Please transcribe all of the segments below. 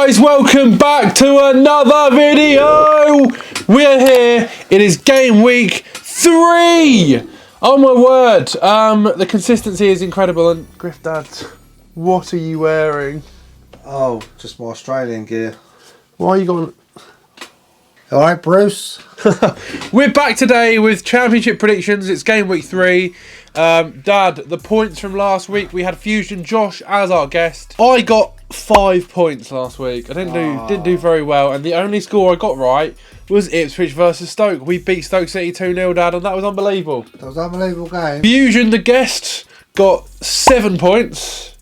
guys, welcome back to another video. We're here. It is game week 3. Oh my word. The consistency is incredible. And Griff Dad, what are you wearing? Oh, just my Australian gear. Why are you going? Alright, Bruce. We're back today with championship predictions. It's game week 3. Dad, the points from last week, we had Fusion Josh as our guest. I got 5 points last week. I didn't do very well, and the only score I got right was Ipswich versus Stoke. We beat Stoke City 2-0, Dad, and that was unbelievable. That was an unbelievable game. Fusion, the guest, got 7 points,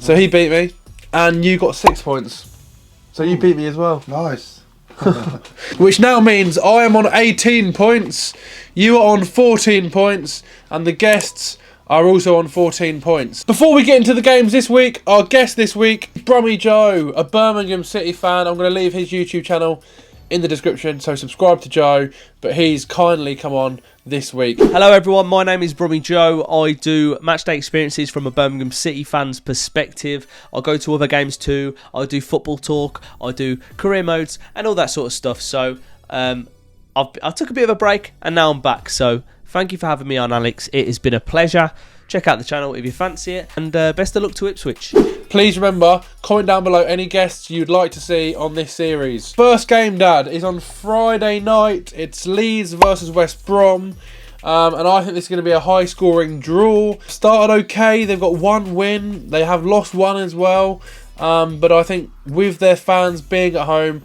so he beat me, and you got 6 points, so you beat me as well. Nice. Which now means I am on 18 points, you are on 14 points, and the guests are also on 14 points. Before we get into the games this week, our guest this week, BRUMMIE Joe, a Birmingham City fan. I'm going to leave his YouTube channel in the description, so subscribe to Joe, but he's kindly come on this week. Hello everyone, my name is BRUMMIE Joe. I do matchday experiences from a Birmingham City fan's perspective. I go to other games too. I do football talk, I do career modes and all that sort of stuff. So I took a bit of a break and now I'm back. So thank you for having me on, Alex. It has been a pleasure. Check out the channel if you fancy it, and best of luck to Ipswich. Please remember, comment down below any guests you'd like to see on this series. First game, Dad, is on Friday night. It's Leeds versus West Brom. And I think this is going to be a high-scoring draw. Started okay. They've got 1 win. They have lost 1 as well. But I think with their fans being at home,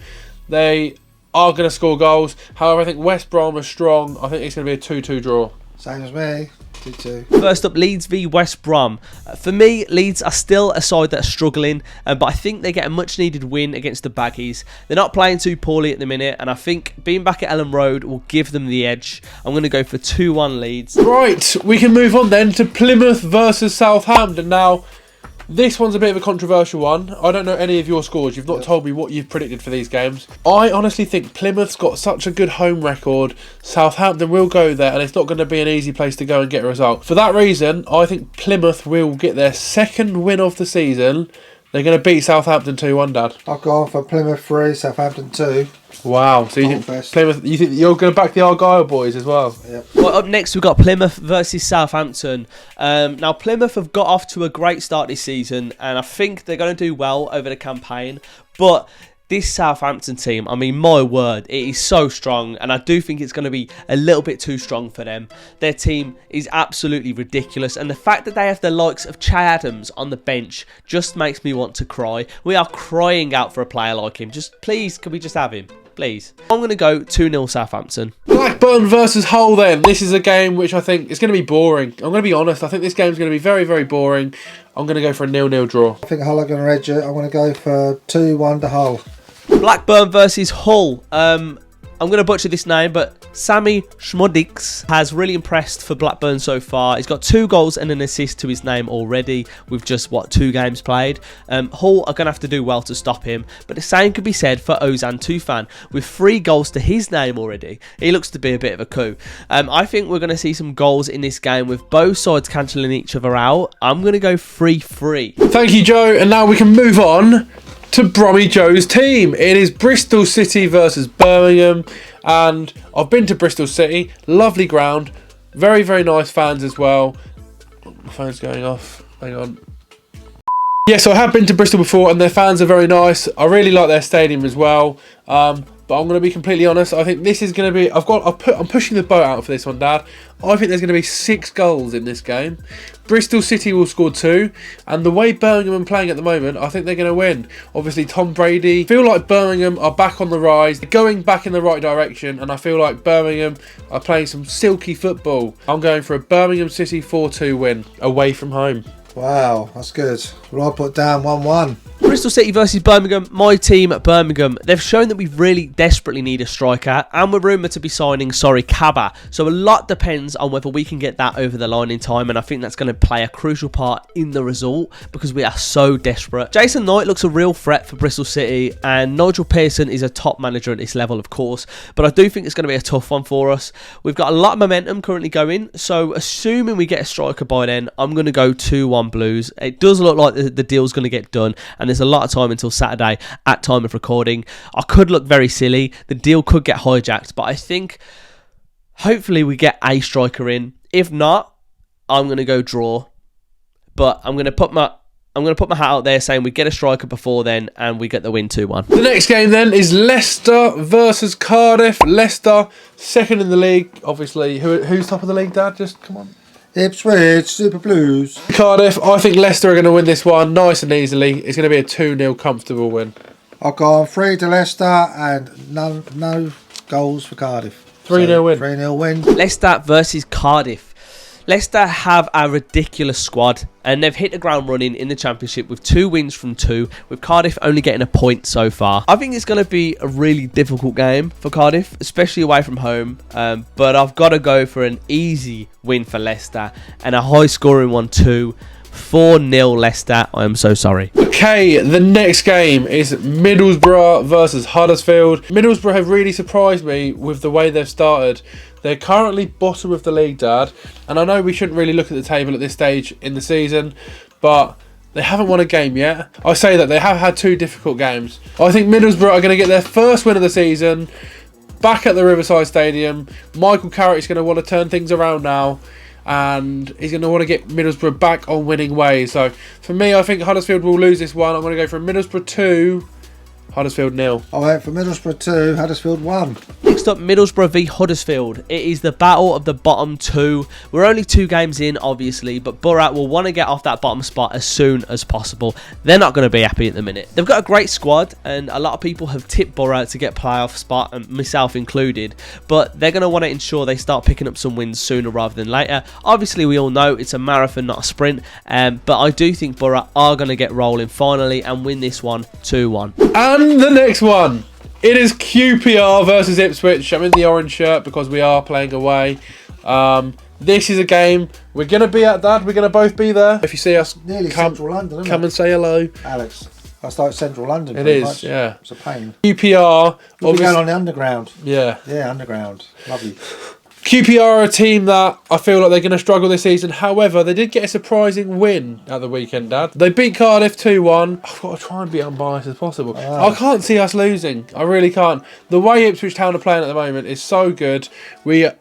they are going to score goals. However, I think West Brom are strong. I think it's going to be a 2-2 draw. Same as me. 2-2. First up, Leeds v West Brom. For me, Leeds are still a side that are struggling, but I think they get a much needed win against the Baggies. They're not playing too poorly at the minute, and I think being back at Ellen Road will give them the edge. I'm going to go for 2-1 Leeds. Right, we can move on then to Plymouth versus Southampton. Now, this one's a bit of a controversial one. I don't know any of your scores. You've not told me what you've predicted for these games. I honestly think Plymouth's got such a good home record. Southampton will go there, and it's not going to be an easy place to go and get a result. For that reason, I think Plymouth will get their 2nd win of the season. They're going to beat Southampton 2-1, Dad. I've gone for Plymouth 3, Southampton 2. Wow. So you think Plymouth? You think you're going to back the Argyle boys as well? Yep. Well, up next we've got Plymouth versus Southampton. Now Plymouth have got off to a great start this season, and I think they're going to do well over the campaign. But this Southampton team, I mean, my word, it is so strong, and I do think it's going to be a little bit too strong for them. Their team is absolutely ridiculous, and the fact that they have the likes of Che Adams on the bench just makes me want to cry. We are crying out for a player like him. Just please, can we just have him? Please. I'm going to go 2-0 Southampton. Blackburn versus Hull then. This is a game which I think is going to be boring. I'm going to be honest. I think this game's going to be very, very boring. I'm going to go for a 0-0 draw. I think Hull are going to edge it. I'm going to go for 2-1 to Hull. Blackburn versus Hull. I'm going to butcher this name, but Sammy Schmodix has really impressed for Blackburn so far. He's got 2 goals and an assist to his name already with just, 2 games played. Hull are going to have to do well to stop him, but the same could be said for Ozan Tufan with 3 goals to his name already. He looks to be a bit of a coup. I think we're going to see some goals in this game with both sides cancelling each other out. I'm going to go 3-3. Thank you, Joe. And now we can move on to BRUMMIE Joe's team. It is Bristol City versus Birmingham, and I've been to Bristol City. Lovely ground, very, very nice fans as well. My phone's going off. Hang on. Yes, I have been to Bristol before, and their fans are very nice. I really like their stadium as well. But I'm going to be completely honest. I think this is going to be. I'm pushing the boat out for this one, Dad. I think there's going to be 6 goals in this game. Bristol City will score 2, and the way Birmingham are playing at the moment, I think they're going to win. Obviously, Tom Brady. I feel like Birmingham are back on the rise. They're going back in the right direction, and I feel like Birmingham are playing some silky football. I'm going for a Birmingham City 4-2 win away from home. Wow, that's good. Well, I put down 1-1. Bristol City versus Birmingham. My team at Birmingham, they've shown that we really desperately need a striker, and we're rumoured to be signing Kaba. So a lot depends on whether we can get that over the line in time, and I think that's going to play a crucial part in the result because we are so desperate. Jason Knight looks a real threat for Bristol City, and Nigel Pearson is a top manager at this level, of course, but I do think it's going to be a tough one for us. We've got a lot of momentum currently going, so assuming we get a striker by then, I'm going to go 2-1 Blues. It does look like the deal's going to get done, and there's a lot of time until Saturday at time of recording. I could look very silly. The deal could get hijacked, but I think hopefully we get a striker in. If not, I'm going to go draw. But I'm going to put my hat out there saying we get a striker before then and we get the win 2-1. The next game then is Leicester versus Cardiff. Leicester, second in the league, obviously. Who's top of the league, Dad? Just come on. Ipswich, Super Blues. Cardiff, I think Leicester are going to win this one nice and easily. It's going to be a 2-0 comfortable win. I've gone 3 to Leicester and no goals for Cardiff. 3-0 win. 3-0 win. Leicester versus Cardiff. Leicester have a ridiculous squad and they've hit the ground running in the Championship with 2 wins from 2, with Cardiff only getting a point so far. I think it's going to be a really difficult game for Cardiff, especially away from home, but I've got to go for an easy win for Leicester and a high scoring one too. 4-0 Leicester. I am so sorry. Okay, the next game is Middlesbrough versus Huddersfield. Middlesbrough have really surprised me with the way they've started. They're currently bottom of the league, Dad. And I know we shouldn't really look at the table at this stage in the season, but they haven't won a game yet. I say that they have had 2 difficult games. I think Middlesbrough are going to get their first win of the season back at the Riverside Stadium. Michael Carrick's going to want to turn things around now, and he's going to want to get Middlesbrough back on winning ways. So for me, I think Huddersfield will lose this one. I'm going to go for Middlesbrough 2, Huddersfield 0. I went for Middlesbrough 2, Huddersfield 1. Next up, Middlesbrough v Huddersfield. It is the battle of the bottom 2. We're only 2 games in, obviously, but Borough will want to get off that bottom spot as soon as possible. They're not going to be happy at the minute. They've got a great squad, and a lot of people have tipped Borough to get playoff spot, and myself included, but they're going to want to ensure they start picking up some wins sooner rather than later. Obviously, we all know it's a marathon, not a sprint, but I do think Borough are going to get rolling finally and win this one 2-1. And the next one, it is QPR versus Ipswich. I'm in the orange shirt because we are playing away. This is a game we're going to be at, Dad. We're going to both be there. If you see us, Nearly Central London, isn't come it? and say hello. Alex, that's like Central London. It pretty is, much. yeah. It's a pain. QPR, We'll be going on the underground. yeah. Yeah, underground. Lovely. QPR are a team that I feel like they're going to struggle this season. However, they did get a surprising win at the weekend, Dad. They beat Cardiff 2-1. I've got to try and be unbiased as possible. I can't see us losing. I really can't. The way Ipswich Town are playing at the moment is so good. We're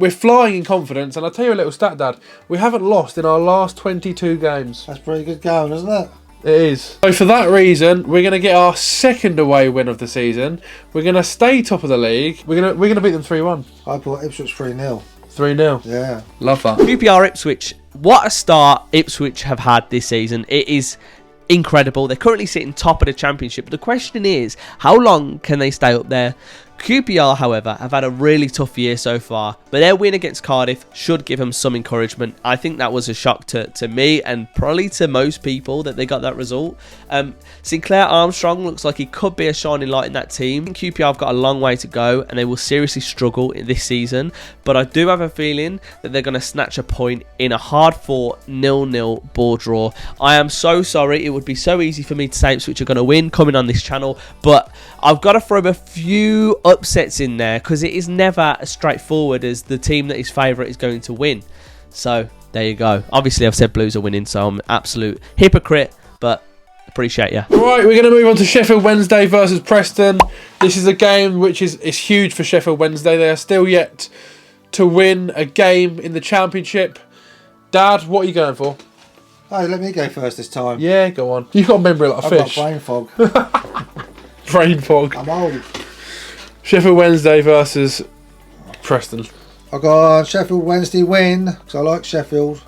flying in confidence. And I'll tell you a little stat, Dad. We haven't lost in our last 22 games. That's pretty good going, isn't it? It is. So for that reason, we're going to get our second away win of the season. We're going to stay top of the league. We're going to beat them 3-1. I bought Ipswich 3-0. 3-0. Yeah. Love that. QPR Ipswich. What a start Ipswich have had this season. It is incredible. They're currently sitting top of the Championship. The question is, how long can they stay up there? QPR, however, have had a really tough year so far, but their win against Cardiff should give them some encouragement. I think that was a shock to me and probably to most people that they got that result. Sinclair Armstrong looks like he could be a shining light in that team. QPR have got a long way to go and they will seriously struggle in this season, but I do have a feeling that they're going to snatch a point in a hard-fought 0-0 ball draw. I am so sorry. It would be so easy for me to say Ipswich are going to win coming on this channel, but I've got to throw a few upsets in there because it is never as straightforward as the team that is favourite is going to win. So there you go. Obviously I've said Blues are winning, so I'm an absolute hypocrite, but appreciate you. Right, we're going to move on to Sheffield Wednesday versus Preston. This is a game which is huge for Sheffield Wednesday. They are still yet to win a game in the Championship. Dad, what are you going for? Hey, let me go first this time. Yeah, go on. You've got memory like a I've fish. got brain fog. Brain fog. I'm old. Sheffield Wednesday versus Preston. I got Sheffield Wednesday win because I like Sheffield.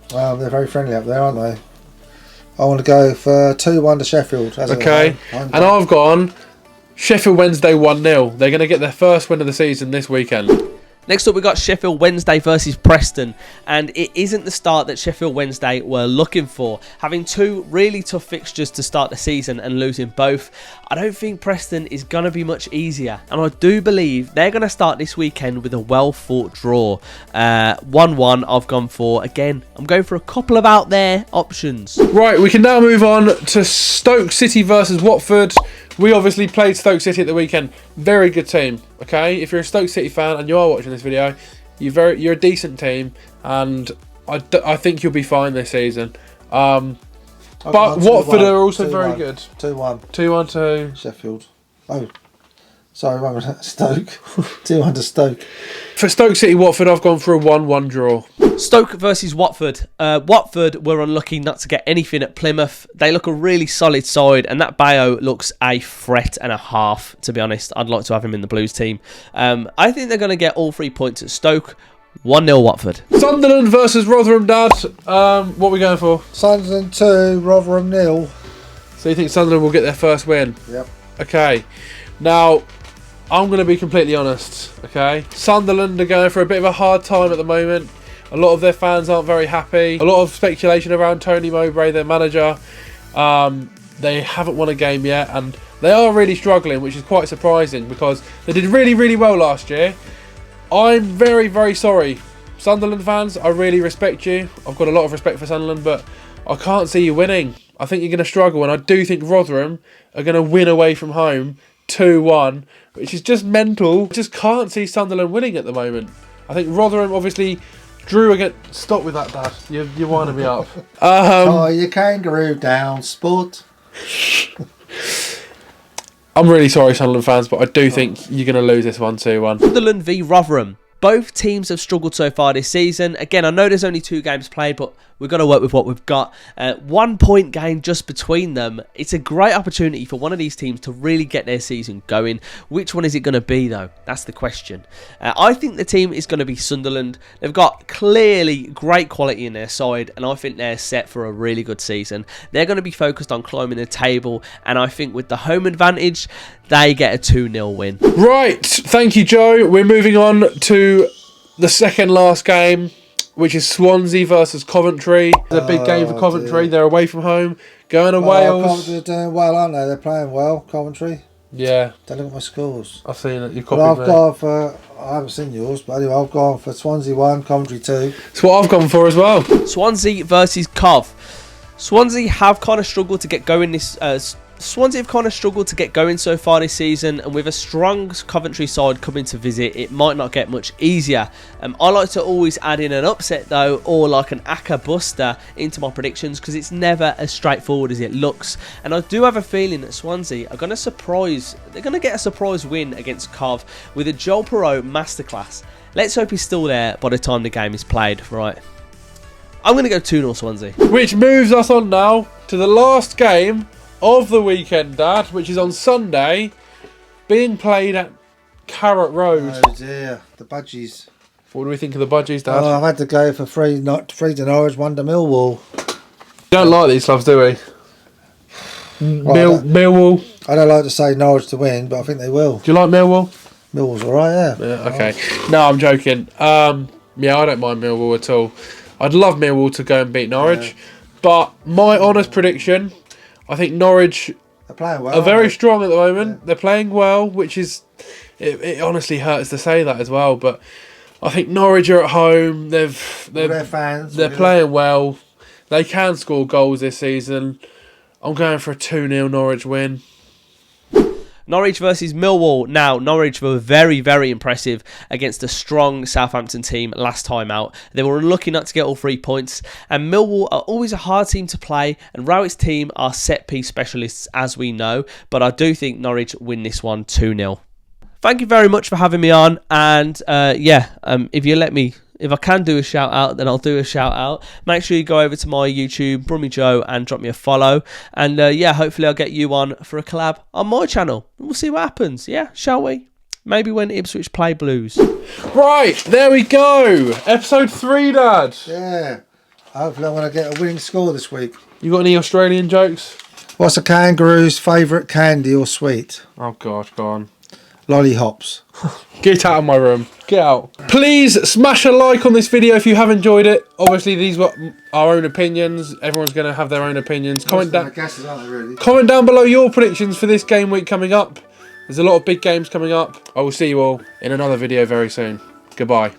They're very friendly up there, aren't they? I want to go for 2-1 to Sheffield. Okay, and I've gone Sheffield Wednesday 1-0. They're going to get their first win of the season this weekend. Next up, we got Sheffield Wednesday versus Preston, and it isn't the start that Sheffield Wednesday were looking for. Having 2 really tough fixtures to start the season and losing both, I don't think Preston is going to be much easier, and I do believe they're going to start this weekend with a well-fought draw. 1-1 I've gone for. Again, I'm going for a couple of out there options. Right, we can now move on to Stoke City versus Watford. We obviously played Stoke City at the weekend. Very good team, okay? If you're a Stoke City fan and you are watching this video, you're a decent team, and I think you'll be fine this season. But Watford are also very good. 2-1. 2-1 to Sheffield. Oh, sorry, wrong with Stoke. 2-1 to Stoke. For Stoke City Watford, I've gone for a 1-1 draw. Stoke versus Watford. Watford were unlucky not to get anything at Plymouth. They look a really solid side, and that Bayo looks a threat and a half, to be honest. I'd like to have him in the Blues team. I think they're going to get all 3 points at Stoke. 1-0 Watford. Sunderland versus Rotherham, Dad. What are we going for? Sunderland 2, Rotherham 0. So you think Sunderland will get their first win? Yep. Okay. Now, I'm going to be completely honest, okay? Sunderland are going for a bit of a hard time at the moment. A lot of their fans aren't very happy. A lot of speculation around Tony Mowbray, their manager. They haven't won a game yet, and they are really struggling, which is quite surprising because they did really, really well last year. I'm very, very sorry. Sunderland fans, I really respect you. I've got a lot of respect for Sunderland, but I can't see you winning. I think you're going to struggle, and I do think Rotherham are going to win away from home 2-1, which is just mental. Just can't see Sunderland winning at the moment. I think Rotherham obviously drew against... Stop with that, Dad. You're winding me up. Oh, you kangaroo down, sport. I'm really sorry, Sunderland fans, but I do think you're going to lose this 1-2-1. Sunderland v Rotherham. Both teams have struggled so far this season. Again, I know there's only 2 games played, but we've got to work with what we've got. 1 point game just between them. It's a great opportunity for one of these teams to really get their season going. Which one is it going to be, though? That's the question. I think the team is going to be Sunderland. They've got clearly great quality in their side, and I think they're set for a really good season. They're going to be focused on climbing the table, and I think with the home advantage, they get a 2-0 win. Right, thank you, Joe. We're moving on to the second last game, which is Swansea versus Coventry. It's a big game for Coventry. Dear. They're away from home, going to Wales. Coventry are doing well, aren't they? They're playing well, Coventry. Yeah, Don't look at my scores. I've seen it. You But copied I've me. gone for... I haven't seen yours, but anyway, I've gone for Swansea 1, Coventry 2. It's what I've gone for as well. Swansea versus Cov. Swansea have kind of struggled to get going this... Swansea have kind of struggled to get going so far this season, and with a strong Coventry side coming to visit, it might not get much easier. I like to always add in an upset though, or like an Aka buster into my predictions, because it's never as straightforward as it looks. And I do have a feeling that Swansea are going to surprise. They're going to get a surprise win against Cov with a Joel Perreault masterclass. Let's hope he's still there by the time the game is played. Right, I'm going to go 2-0 Swansea. Which moves us on now to the last game of the weekend, Dad, which is on Sunday, being played at Carrot Road. Oh dear, the Budgies. What do we think of the Budgies, Dad? Oh, I've had to go for 3 to Norwich, 1 to Millwall. Don't like these clubs, do we? Millwall. I don't like to say Norwich to win, but I think they will. Do you like Millwall? Millwall's alright, yeah. Yeah, okay. No, I'm joking. Yeah, I don't mind Millwall at all. I'd love Millwall to go and beat Norwich. But my honest prediction, I think Norwich They're playing well. are very strong at the moment. Yeah. They're playing well, which is... It honestly hurts to say that as well, but I think Norwich are at home. They're fans. They're playing well. They can score goals this season. I'm going for a 2-0 Norwich win. Norwich versus Millwall. Now, Norwich were very, very impressive against a strong Southampton team last time out. They were unlucky not to get all 3 points. And Millwall are always a hard team to play. And Rowett's team are set-piece specialists, as we know. But I do think Norwich win this one 2-0. Thank you very much for having me on. And if you let me... If I can do a shout out, then I'll do a shout out. Make sure you go over to my YouTube, BRUMMIE Joe, and drop me a follow. And hopefully I'll get you on for a collab on my channel. We'll see what happens. Yeah, shall we? Maybe when Ipswich play Blues. Right, there we go. Episode 3, Dad. Yeah. Hopefully I'm going to get a winning score this week. You got any Australian jokes? What's a kangaroo's favourite candy or sweet? Oh, God, go on. Lollipops. Get out of my room. Get out. Please smash a like on this video if you have enjoyed it. Obviously, these were our own opinions. Everyone's going to have their own opinions. Comment down below your predictions for this game week coming up. There's a lot of big games coming up. I will see you all in another video very soon. Goodbye.